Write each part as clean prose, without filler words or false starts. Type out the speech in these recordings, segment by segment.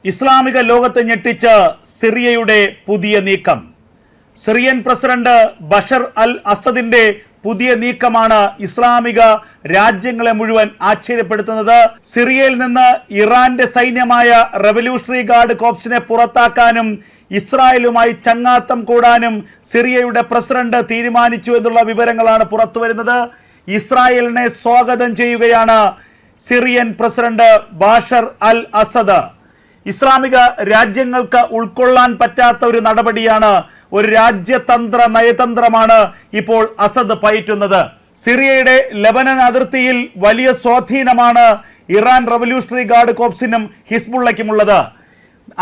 ഇസ്ലാമിക ലോകത്തെ ഞെട്ടിച്ച് സിറിയയുടെ പുതിയ നീക്കം. സിറിയൻ പ്രസിഡന്റ് ബഷർ അൽ അസദിന്റെ പുതിയ നീക്കമാണ് ഇസ്ലാമിക രാജ്യങ്ങളെ മുഴുവൻ ആശ്ചര്യപ്പെടുത്തുന്നത്. സിറിയയിൽ നിന്ന് ഇറാന്റെ സൈന്യമായ റവല്യൂഷണറി ഗാർഡ് കോർപ്സിനെ പുറത്താക്കാനും ഇസ്രായേലുമായി ചങ്ങാത്തം കൂടാനും സിറിയയുടെ പ്രസിഡന്റ് തീരുമാനിച്ചു എന്നുള്ള വിവരങ്ങളാണ് പുറത്തു വരുന്നത്. ഇസ്രായേലിനെ സ്വാഗതം ചെയ്യുകയാണ് സിറിയൻ പ്രസിഡന്റ് ബഷർ അൽ അസദ്. ഇസ്ലാമിക രാജ്യങ്ങൾക്ക് ഉൾക്കൊള്ളാൻ പറ്റാത്ത ഒരു നടപടിയാണ്, ഒരു രാജ്യതന്ത്ര നയതന്ത്രമാണ് ഇപ്പോൾ അസദ് പയറ്റുന്നത്. സിറിയയുടെ ലെബനൻ അതിർത്തിയിൽ വലിയ സ്വാധീനമാണ് ഇറാൻ റവല്യൂഷണറി ഗാർഡ് കോർപ്സിനും ഹിസ്ബുള്ളയ്ക്കുമുള്ളത്.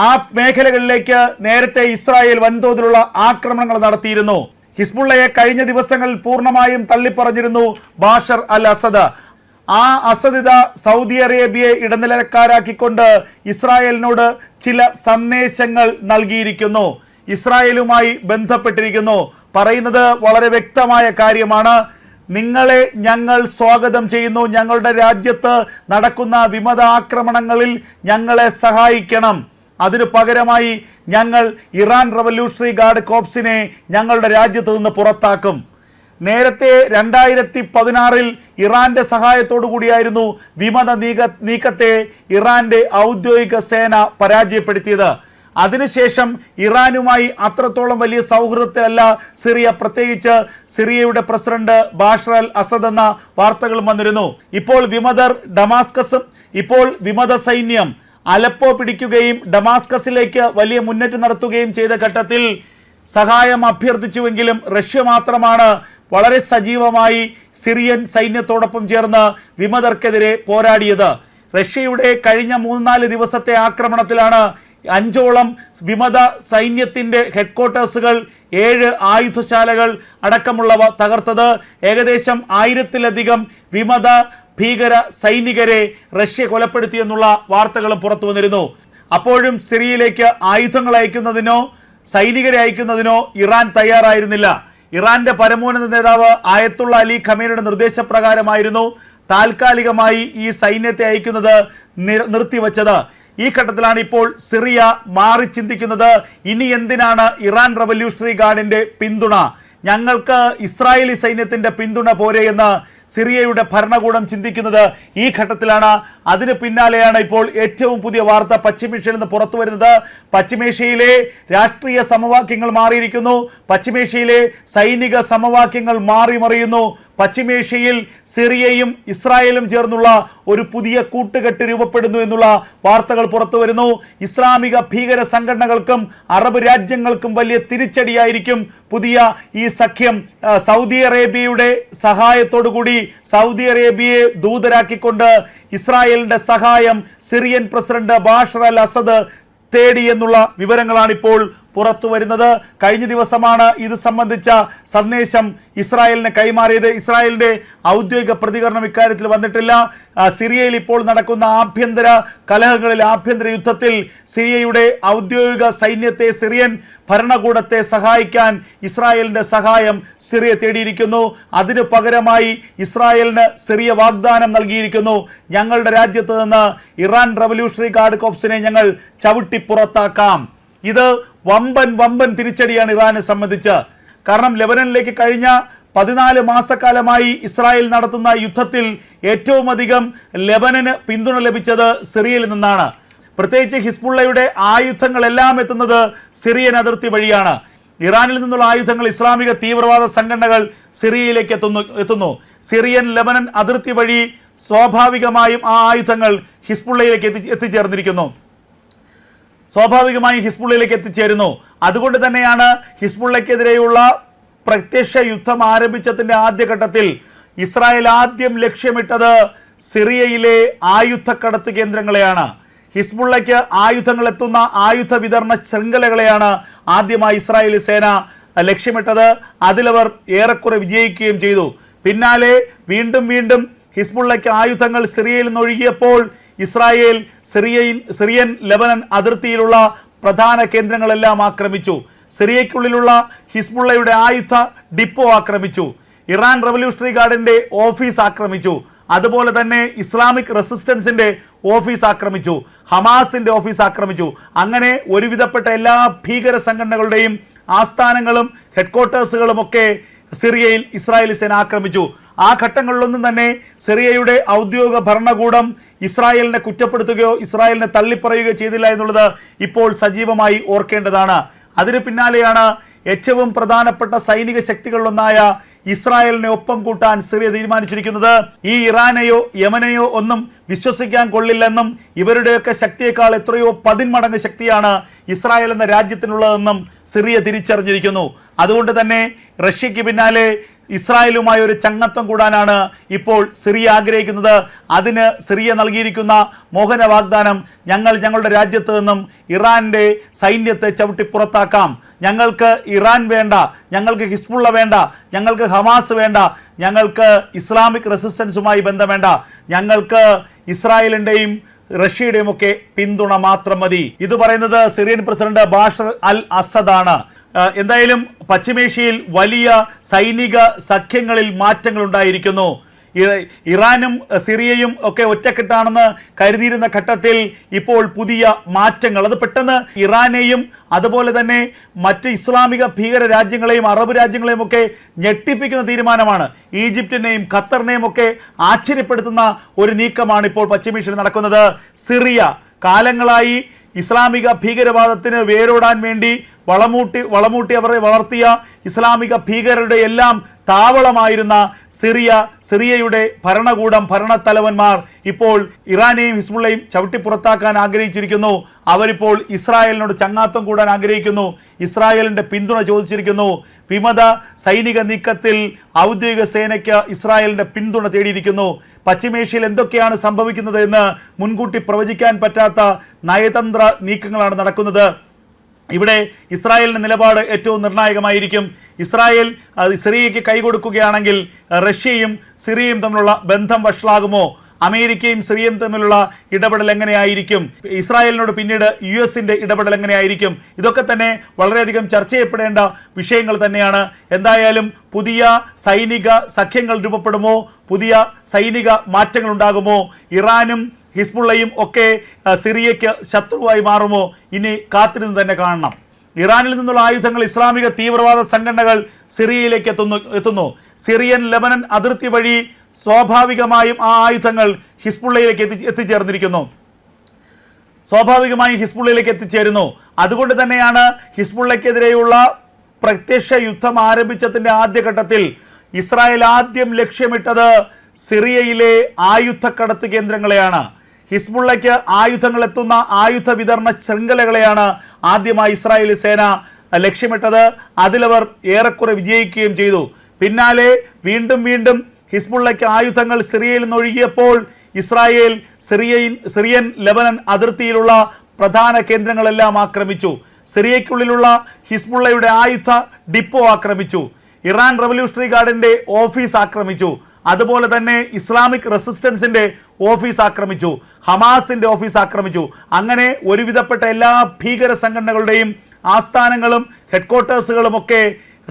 ആ മേഖലകളിലേക്ക് നേരത്തെ ഇസ്രായേൽ വൻതോതിലുള്ള ആക്രമണങ്ങൾ നടത്തിയിരുന്നു. ഹിസ്ബുള്ളയെ കഴിഞ്ഞ ദിവസങ്ങളിൽ പൂർണ്ണമായും തള്ളിപ്പറഞ്ഞിരുന്നു ബഷർ അൽ അസദ്. ആ അസദിത സൗദി അറേബ്യയെ ഇടനിലക്കാരാക്കിക്കൊണ്ട് ഇസ്രായേലിനോട് ചില സന്ദേശങ്ങൾ നൽകിയിരിക്കുന്നു, ഇസ്രായേലുമായി ബന്ധപ്പെട്ടിരിക്കുന്നു. പറയുന്നത് വളരെ വ്യക്തമായ കാര്യമാണ്. നിങ്ങളെ ഞങ്ങൾ സ്വാഗതം ചെയ്യുന്നു, ഞങ്ങളുടെ രാജ്യത്ത് നടക്കുന്ന വിമത ആക്രമണങ്ങളിൽ ഞങ്ങളെ സഹായിക്കണം. അതിനു പകരമായി ഞങ്ങൾ ഇറാൻ റവല്യൂഷണറി ഗാർഡ് കോർപ്സിനെ ഞങ്ങളുടെ രാജ്യത്ത് നിന്ന് പുറത്താക്കും. നേരത്തെ 2016 ഇറാന്റെ സഹായത്തോടു കൂടിയായിരുന്നു വിമത നീക്കത്തെ ഇറാന്റെ ഔദ്യോഗിക സേന പരാജയപ്പെടുത്തിയത്. അതിനുശേഷം ഇറാനുമായി അത്രത്തോളം വലിയ സൗഹൃദത്തിലല്ല സിറിയ, പ്രത്യേകിച്ച് സിറിയയുടെ പ്രസിഡന്റ് ബഷർ അൽ അസദ് എന്ന വാർത്തകൾ വന്നിരുന്നു. ഇപ്പോൾ വിമത സൈന്യം അലപ്പോ പിടിക്കുകയും ഡമാസ്കസിലേക്ക് വലിയ മുന്നേറ്റം നടത്തുകയും ചെയ്ത ഘട്ടത്തിൽ സഹായം അഭ്യർത്ഥിച്ചുവെങ്കിലും റഷ്യ മാത്രമാണ് വളരെ സജീവമായി സിറിയൻ സൈന്യത്തോടൊപ്പം ചേർന്ന് വിമതർക്കെതിരെ പോരാടിയത്. റഷ്യയുടെ കഴിഞ്ഞ 3-4 ദിവസത്തെ ആക്രമണത്തിലാണ് 5ഓളം വിമത സൈന്യത്തിന്റെ ഹെഡ്ക്വാർട്ടേഴ്സുകൾ, 7 ആയുധശാലകൾ അടക്കമുള്ളവ തകർത്തത്. ഏകദേശം 1000-ലധികം വിമത ഭീകര സൈനികരെ റഷ്യ കൊലപ്പെടുത്തിയെന്നുള്ള വാർത്തകളും പുറത്തു വന്നിരുന്നു. അപ്പോഴും സിറിയയിലേക്ക് ആയുധങ്ങൾ അയക്കുന്നതിനോ സൈനികരെ അയക്കുന്നതിനോ ഇറാൻ തയ്യാറായിരുന്നില്ല. ഇറാന്റെ പരമോന്നത നേതാവ് ആയത്തുള്ള അലി ഖമേനിയുടെ നിർദ്ദേശപ്രകാരമായിരുന്നു താൽക്കാലികമായി ഈ സൈന്യത്തെ അയക്കുന്നത് നിർത്തിവച്ചത്. ഈ ഘട്ടത്തിലാണ് ഇപ്പോൾ സിറിയ മാറി ചിന്തിക്കുന്നത്. ഇനി എന്തിനാണ് ഇറാൻ റവല്യൂഷണറി ഗാർഡിന്റെ പിന്തുണ? ഞങ്ങൾക്ക് ഇസ്രായേലി സൈന്യത്തിന്റെ പിന്തുണ പോരെ എന്ന് സിറിയയുടെ ഭരണകൂടം ചിന്തിക്കുന്നത് ഈ ഘട്ടത്തിലാണ്. അതിന് പിന്നാലെയാണ് ഇപ്പോൾ ഏറ്റവും പുതിയ വാർത്ത പശ്ചിമേഷ്യയിൽ നിന്ന് പുറത്തു വരുന്നത്. പശ്ചിമേഷ്യയിലെ രാഷ്ട്രീയ സമവാക്യങ്ങൾ മാറിയിരിക്കുന്നു. പശ്ചിമേഷ്യയിലെ സൈനിക സമവാക്യങ്ങൾ മാറിമറിയുന്നു. പശ്ചിമേഷ്യയിൽ സിറിയയും ഇസ്രായേലും ചേർന്നുള്ള ഒരു പുതിയ കൂട്ടുകെട്ട് രൂപപ്പെടുന്നു എന്നുള്ള വാർത്തകൾ പുറത്തു വരുന്നു. ഇസ്ലാമിക ഭീകര സംഘടനകൾക്കും അറബ് രാജ്യങ്ങൾക്കും വലിയ തിരിച്ചടിയായിരിക്കും പുതിയ ഈ സഖ്യം. സൗദി അറേബ്യയുടെ സഹായത്തോടു കൂടി സൗദി അറേബ്യയെ ദൂതരാക്കിക്കൊണ്ട് ഇസ്രായേലിന്റെ സഹായം സിറിയൻ പ്രസിഡന്റ് ബഷർ അൽ അസദ് തേടി എന്നുള്ള വിവരങ്ങളാണ് ഇപ്പോൾ പുറത്തു വരുന്നത്. കഴിഞ്ഞ ദിവസമാണ് ഇത് സംബന്ധിച്ച സന്ദേശം ഇസ്രായേലിന് കൈമാറിയത്. ഇസ്രായേലിന്റെ ഔദ്യോഗിക പ്രതികരണം ഇക്കാര്യത്തിൽ വന്നിട്ടില്ല. സിറിയയിൽ ഇപ്പോൾ നടക്കുന്ന ആഭ്യന്തര കലഹങ്ങളിൽ, ആഭ്യന്തര യുദ്ധത്തിൽ സിറിയയുടെ ഔദ്യോഗിക സൈന്യത്തെ, സിറിയൻ ഭരണകൂടത്തെ സഹായിക്കാൻ ഇസ്രായേലിന്റെ സഹായം സിറിയ തേടിയിരിക്കുന്നു. അതിനു പകരമായി ഇസ്രായേലിന് സിറിയ വാഗ്ദാനം നൽകിയിരിക്കുന്നു, ഞങ്ങളുടെ രാജ്യത്ത് നിന്ന് ഇറാൻ റവല്യൂഷണറി ഗാർഡ് കോർപ്സിനെ ഞങ്ങൾ ചവിട്ടി പുറത്താക്കാം. ഇത് വമ്പൻ തിരിച്ചടിയാണ് ഇറാനെ സംബന്ധിച്ച്. കാരണം ലെബനനിലേക്ക് കഴിഞ്ഞ 14 മാസക്കാലമായി ഇസ്രായേൽ നടത്തുന്ന യുദ്ധത്തിൽ ഏറ്റവും അധികം ലെബനന് പിന്തുണ ലഭിച്ചത് സിറിയയിൽ നിന്നാണ്. പ്രത്യേകിച്ച് ഹിസ്ബുള്ളയുടെ ആയുധങ്ങളെല്ലാം എത്തുന്നത് സിറിയൻ അതിർത്തി വഴിയാണ്. ഇറാനിൽ നിന്നുള്ള ആയുധങ്ങൾ ഇസ്ലാമിക തീവ്രവാദ സംഘടനകൾ സിറിയയിലേക്ക് എത്തുന്നു. സിറിയൻ ലെബനൻ അതിർത്തി വഴി സ്വാഭാവികമായും ആ ആയുധങ്ങൾ ഹിസ്ബുള്ളയിലേക്ക് എത്തിച്ചേർന്നിരിക്കുന്നു. എത്തിച്ചേരുന്നു. അതുകൊണ്ട് തന്നെയാണ് ഹിസ്ബുള്ളയ്ക്കെതിരെയുള്ള പ്രത്യക്ഷ യുദ്ധം ആരംഭിച്ചതിന്റെ ആദ്യഘട്ടത്തിൽ ഇസ്രായേൽ ആദ്യം ലക്ഷ്യമിട്ടത് സിറിയയിലെ ആയുധക്കടത്ത് കേന്ദ്രങ്ങളെയാണ്. ഹിസ്ബുള്ളയ്ക്ക് ആയുധങ്ങൾ എത്തുന്ന ആയുധ വിതരണ ശൃംഖലകളെയാണ് ആദ്യമായി ഇസ്രായേലി സേന ലക്ഷ്യമിട്ടത്. അതിലവർ ഏറെക്കുറെ വിജയിക്കുകയും ചെയ്തു. പിന്നാലെ വീണ്ടും ഹിസ്ബുള്ളയ്ക്ക് ആയുധങ്ങൾ സിറിയയിൽ നിന്ന് ഒഴുകിയപ്പോൾ ഇസ്രായേൽ സിറിയൻ ലെബനൻ അതിർത്തിയിലുള്ള പ്രധാന കേന്ദ്രങ്ങളെല്ലാം ആക്രമിച്ചു. സിറിയയ്ക്കുള്ളിലുള്ള ഹിസ്ബുള്ളയുടെ ആയുധ ഡിപ്പോ ആക്രമിച്ചു. ഇറാൻ റവല്യൂഷണറി ഗാർഡിന്റെ ഓഫീസ് ആക്രമിച്ചു. അതുപോലെ തന്നെ ഇസ്ലാമിക് റെസിസ്റ്റൻസിന്റെ ഓഫീസ് ആക്രമിച്ചു, ഹമാസിന്റെ ഓഫീസ് ആക്രമിച്ചു. അങ്ങനെ ഒരുവിധപ്പെട്ട എല്ലാ ഭീകര സംഘടനകളുടെയും ആസ്ഥാനങ്ങളും ഹെഡ്ക്വാർട്ടേഴ്സുകളും ഒക്കെ സിറിയയിൽ ഇസ്രായേലി സേന ആക്രമിച്ചു. ആ ഘട്ടങ്ങളിലൊന്നും തന്നെ സിറിയയുടെ ഔദ്യോഗിക ഭരണകൂടം ഇസ്രായേലിനെ കുറ്റപ്പെടുത്തുകയോ ഇസ്രായേലിനെ തള്ളിപ്പറയുകയോ ചെയ്തില്ല എന്നുള്ളത് ഇപ്പോൾ സജീവമായി ഓർക്കേണ്ടതാണ്. അതിന് പിന്നാലെയാണ് ഏറ്റവും പ്രധാനപ്പെട്ട സൈനിക ശക്തികളിലൊന്നായ ഇസ്രായേലിനെ ഒപ്പം കൂട്ടാൻ സിറിയ തീരുമാനിച്ചിരിക്കുന്നത്. ഈ ഇറാനെയോ യമനെയോ ഒന്നും വിശ്വസിക്കാൻ കൊള്ളില്ലെന്നും ഇവരുടെയൊക്കെ ശക്തിയേക്കാൾ എത്രയോ 10 മടങ്ങ് ശക്തിയാണ് ഇസ്രായേൽ എന്ന രാജ്യത്തിനുള്ളതെന്നും സിറിയ തിരിച്ചറിഞ്ഞിരിക്കുന്നു. അതുകൊണ്ട് തന്നെ റഷ്യയ്ക്ക് പിന്നാലെ ഇസ്രായേലുമായി ഒരു ചങ്ങത്വം കൂടാനാണ് ഇപ്പോൾ സിറിയ ആഗ്രഹിക്കുന്നത്. അതിന് സിറിയ നൽകിയിരിക്കുന്ന മോഹന വാഗ്ദാനം, ഞങ്ങളുടെ രാജ്യത്ത് നിന്നും ഇറാന്റെ സൈന്യത്തെ ചവിട്ടി പുറത്താക്കാം, ഞങ്ങൾക്ക് ഇറാൻ വേണ്ട, ഞങ്ങൾക്ക് ഹിസ്ബുള്ള വേണ്ട, ഞങ്ങൾക്ക് ഹമാസ് വേണ്ട, ഞങ്ങൾക്ക് ഇസ്ലാമിക് റെസിസ്റ്റൻസുമായി ബന്ധം വേണ്ട, ഞങ്ങൾക്ക് ഇസ്രായേലിന്റെയും റഷ്യയുടെയും ഒക്കെ പിന്തുണ മാത്രം മതി. ഇത് പറയുന്നത് സിറിയൻ പ്രസിഡന്റ് ബാഷർ അൽ അസദാണ്. എന്തായാലും പശ്ചിമേഷ്യയിൽ വലിയ സൈനിക സഖ്യങ്ങളിൽ മാറ്റങ്ങൾ ഉണ്ടായിരിക്കുന്നു. ഇറാനും സിറിയയും ഒക്കെ ഒറ്റക്കെട്ടാണെന്ന് കരുതിയിരുന്ന ഘട്ടത്തിൽ ഇപ്പോൾ പുതിയ മാറ്റങ്ങൾ, അത് പെട്ടെന്ന് ഇറാനെയും അതുപോലെ തന്നെ മറ്റ് ഇസ്ലാമിക ഭീകര രാജ്യങ്ങളെയും അറബ് രാജ്യങ്ങളെയും ഒക്കെ ഞെട്ടിപ്പിക്കുന്ന തീരുമാനമാണ്. ഈജിപ്തിനെയും ഖത്തറിനെയും ഒക്കെ ആശ്ചര്യപ്പെടുത്തുന്ന ഒരു നീക്കമാണ് ഇപ്പോൾ പശ്ചിമേഷ്യയിൽ നടക്കുന്നത്. സിറിയ കാലങ്ങളായി ഇസ്ലാമിക ഭീകരവാദത്തിന് വേരോടാൻ വേണ്ടി വളമൂട്ടി അവരെ വളർത്തിയ ഇസ്ലാമിക ഭീകരരുടെ എല്ലാം താവളമായിരുന്ന സിറിയയുടെ ഭരണകൂടം, ഭരണത്തലവന്മാർ ഇപ്പോൾ ഇറാനെയും ഹിസ്ബുള്ളയും ചവിട്ടി പുറത്താക്കാൻ ആഗ്രഹിച്ചിരിക്കുന്നു. അവരിപ്പോൾ ഇസ്രായേലിനോട് ചങ്ങാത്തം കൂടാൻ ആഗ്രഹിക്കുന്നു, ഇസ്രായേലിന്റെ പിന്തുണ ചോദിച്ചിരിക്കുന്നു. വിമത സൈനിക നീക്കത്തിൽ ഔദ്യോഗിക സേനയ്ക്ക് ഇസ്രായേലിന്റെ പിന്തുണ തേടിയിരിക്കുന്നു. പശ്ചിമേഷ്യയിൽ എന്തൊക്കെയാണ് സംഭവിക്കുന്നത് എന്ന് മുൻകൂട്ടി പ്രവചിക്കാൻ പറ്റാത്ത നയതന്ത്ര നീക്കങ്ങളാണ് നടക്കുന്നത്. ഇവിടെ ഇസ്രായേലിന്റെ നിലപാട് ഏറ്റവും നിർണായകമായിരിക്കും. ഇസ്രായേൽ സിറിയയ്ക്ക് കൈകൊടുക്കുകയാണെങ്കിൽ റഷ്യയും സിറിയയും തമ്മിലുള്ള ബന്ധം വഷളാകുമോ? അമേരിക്കയും സിറിയയും തമ്മിലുള്ള ഇടപെടൽ എങ്ങനെയായിരിക്കും? ഇസ്രായേലിനോട് പിന്നീട് US-ന്റെ ഇടപെടൽ എങ്ങനെയായിരിക്കും? ഇതൊക്കെ തന്നെ വളരെയധികം ചർച്ച ചെയ്യപ്പെടേണ്ട വിഷയങ്ങൾ തന്നെയാണ്. എന്തായാലും പുതിയ സൈനിക സഖ്യങ്ങൾ രൂപപ്പെടുമോ? പുതിയ സൈനിക മാറ്റങ്ങൾ ഉണ്ടാകുമോ? ഇറാനും ഹിസ്ബുള്ളയും ഒക്കെ സിറിയയ്ക്ക് ശത്രുവായി മാറുമോ? ഇനി കാത്തിരുന്ന് തന്നെ കാണണം. ഇറാനിൽ നിന്നുള്ള ആയുധങ്ങൾ ഇസ്ലാമിക തീവ്രവാദ സംഘടനകൾ സിറിയയിലേക്ക് എത്തുന്നു. സിറിയൻ ലെബനൻ അതിർത്തി വഴി സ്വാഭാവികമായും ആ ആയുധങ്ങൾ ഹിസ്ബുള്ളയിലേക്ക് എത്തിച്ചേരുന്നു. അതുകൊണ്ട് തന്നെയാണ് ഹിസ്ബുള്ളയ്ക്കെതിരെയുള്ള പ്രത്യക്ഷ യുദ്ധം ആരംഭിച്ചതിന്റെ ആദ്യഘട്ടത്തിൽ ഇസ്രായേൽ ആദ്യം ലക്ഷ്യമിട്ടത് സിറിയയിലെ ആയുധക്കടത്ത് കേന്ദ്രങ്ങളെയാണ്. ഹിസ്ബുള്ളയ്ക്ക് ആയുധങ്ങൾ എത്തുന്ന ആയുധ വിതരണ ശൃംഖലകളെയാണ് ആദ്യമായി ഇസ്രായേലി സേന ലക്ഷ്യമിട്ടത്. അതിലവർ ഏറെക്കുറെ വിജയിക്കുകയും ചെയ്തു. പിന്നാലെ വീണ്ടും ഹിസ്ബുള്ളയ്ക്ക് ആയുധങ്ങൾ സിറിയയിൽ നിന്നൊഴുകിയപ്പോൾ ഇസ്രായേൽ സിറിയൻ ലെബനൻ അതിർത്തിയിലുള്ള പ്രധാന കേന്ദ്രങ്ങളെല്ലാം ആക്രമിച്ചു. സിറിയയ്ക്കുള്ളിലുള്ള ഹിസ്ബുള്ളയുടെ ആയുധ ഡിപ്പോ ആക്രമിച്ചു. ഇറാൻ റവല്യൂഷണറി ഗാർഡിന്റെ ഓഫീസ് ആക്രമിച്ചു. അതുപോലെ തന്നെ ഇസ്ലാമിക് റെസിസ്റ്റൻസിന്റെ ഓഫീസ് ആക്രമിച്ചു, ഹമാസിന്റെ ഓഫീസ് ആക്രമിച്ചു. അങ്ങനെ ഒരുവിധപ്പെട്ട എല്ലാ ഭീകര സംഘടനകളുടെയും ആസ്ഥാനങ്ങളും ഹെഡ്ക്വാർട്ടേഴ്സുകളും ഒക്കെ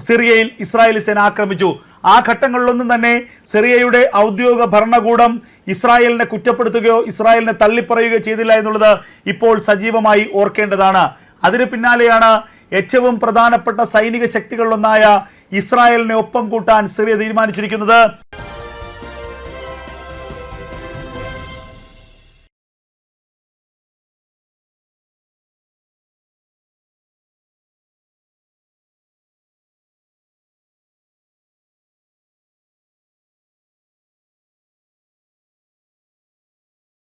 സിറിയയിൽ ഇസ്രായേലി സേന ആക്രമിച്ചു. ആ ഘട്ടങ്ങളിലൊന്നും തന്നെ സിറിയയുടെ ഔദ്യോഗിക ഭരണകൂടം ഇസ്രായേലിനെ കുറ്റപ്പെടുത്തുകയോ ഇസ്രായേലിനെ തള്ളിപ്പറയുകയോ ചെയ്തില്ല എന്നുള്ളത് ഇപ്പോൾ സജീവമായി ഓർക്കേണ്ടതാണ്. അതിന് പിന്നാലെയാണ് ഏറ്റവും പ്രധാനപ്പെട്ട സൈനിക ശക്തികളിലൊന്നായ ഇസ്രായേലിനെ ഒപ്പം കൂട്ടാൻ സിറിയ തീരുമാനിച്ചിരിക്കുന്നത്.